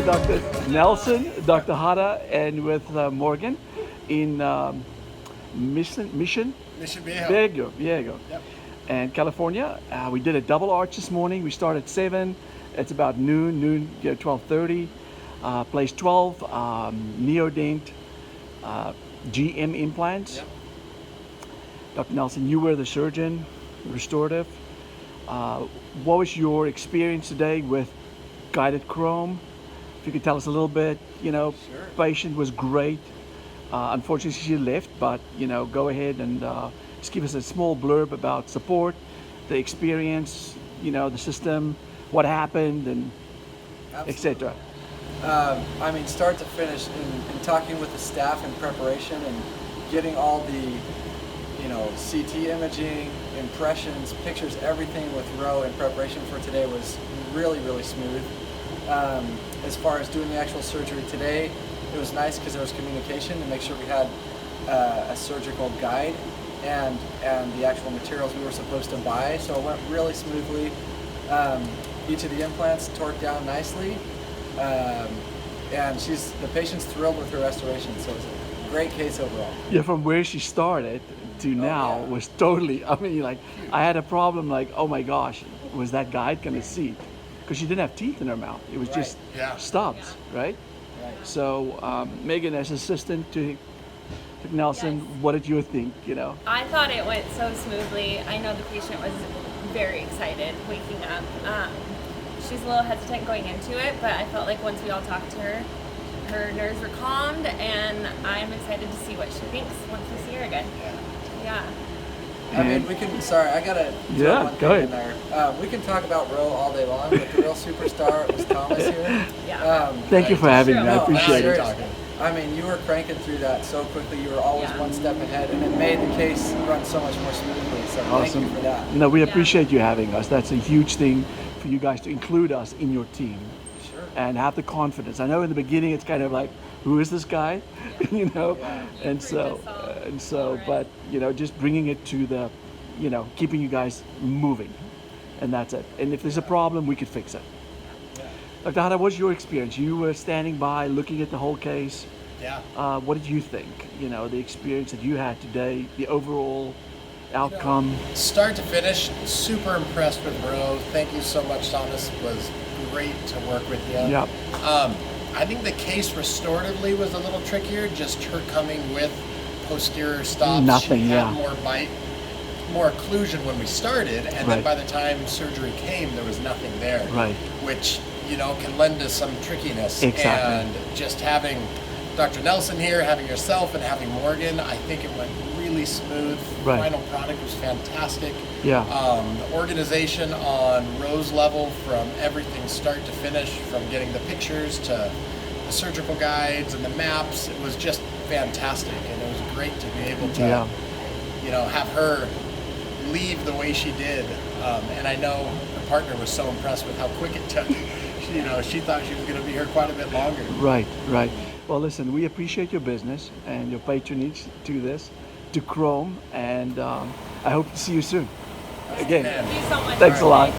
with Dr. Nelson, Dr. Hada, and with Morgan in Mission Viejo, Yep. and California. We did a double arch this morning. We started at 7. It's about noon, 12:30. Place 12, Neodent GM implants. Yep. Dr. Nelson, you were the surgeon, restorative. What was your experience today with guided chrome? If you could tell us a little bit, Sure. patient was great. Unfortunately, she left, but, go ahead and just give us a small blurb about support, the experience, the system, what happened, and etc. I mean, start to finish, in talking with the staff in preparation and getting all the, CT imaging, impressions, pictures, everything with Ro in preparation for today was really, really smooth. As far as doing the actual surgery today, it was nice because there was communication to make sure we had a surgical guide and the actual materials we were supposed to buy. So it went really smoothly. Each of the implants torqued down nicely. And the patient's thrilled with her restoration, so it's a great case overall. Yeah, from where she started to now was totally, I had a problem oh my gosh, was that guide going to see it? Because she didn't have teeth in her mouth. It was just stubs, right? So Megan, as assistant to Nelson, what did you think, I thought it went so smoothly. I know the patient was very excited waking up. She's a little hesitant going into it, but I felt like once we all talked to her, her nerves were calmed, and I'm excited to see what she thinks once we see her again. Yeah. I mean, we can, sorry, I gotta throw one go thing ahead. in there. We can talk about Ro all day long, but the real superstar was Thomas here. Yeah. Thank you for having me. I No, appreciate it. seriously. I mean, you were cranking through that so quickly. You were always one step ahead, and it made the case run so much more smoothly. So thank you for that. No, we appreciate you having us. That's a huge thing for you guys to include us in your team. Sure. And have the confidence. I know in the beginning it's kind of like, who is this guy? And so, but just bringing it to the, keeping you guys moving, and that's it. And if there's a problem, we could fix it. Dr. Hada, what's your experience? You were standing by, looking at the whole case. Yeah. What did you think? The experience that you had today, the overall outcome. Start to finish, super impressed with Ro. Thank you so much, Thomas. It was great to work with you. Yep. I think the case restoratively was a little trickier, just her coming with posterior stops. Nothing, she had more bite, more occlusion when we started, and then by the time surgery came, there was nothing there. Right. Which, can lend to some trickiness. Exactly. And just having Dr. Nelson here, having yourself, and having Morgan, I think it went really smooth. Right. Final product was fantastic. Yeah. The organization on Ro's level, from everything start to finish, from getting the pictures to the surgical guides and the maps, it was just fantastic, and it was great to be able to, have her leave the way she did. And I know her partner was so impressed with how quick it took. She thought she was going to be here quite a bit longer. Right. Well, listen, we appreciate your business and your patronage to this, to Chrome, and I hope to see you soon. Again, Thank you so much. thanks a lot.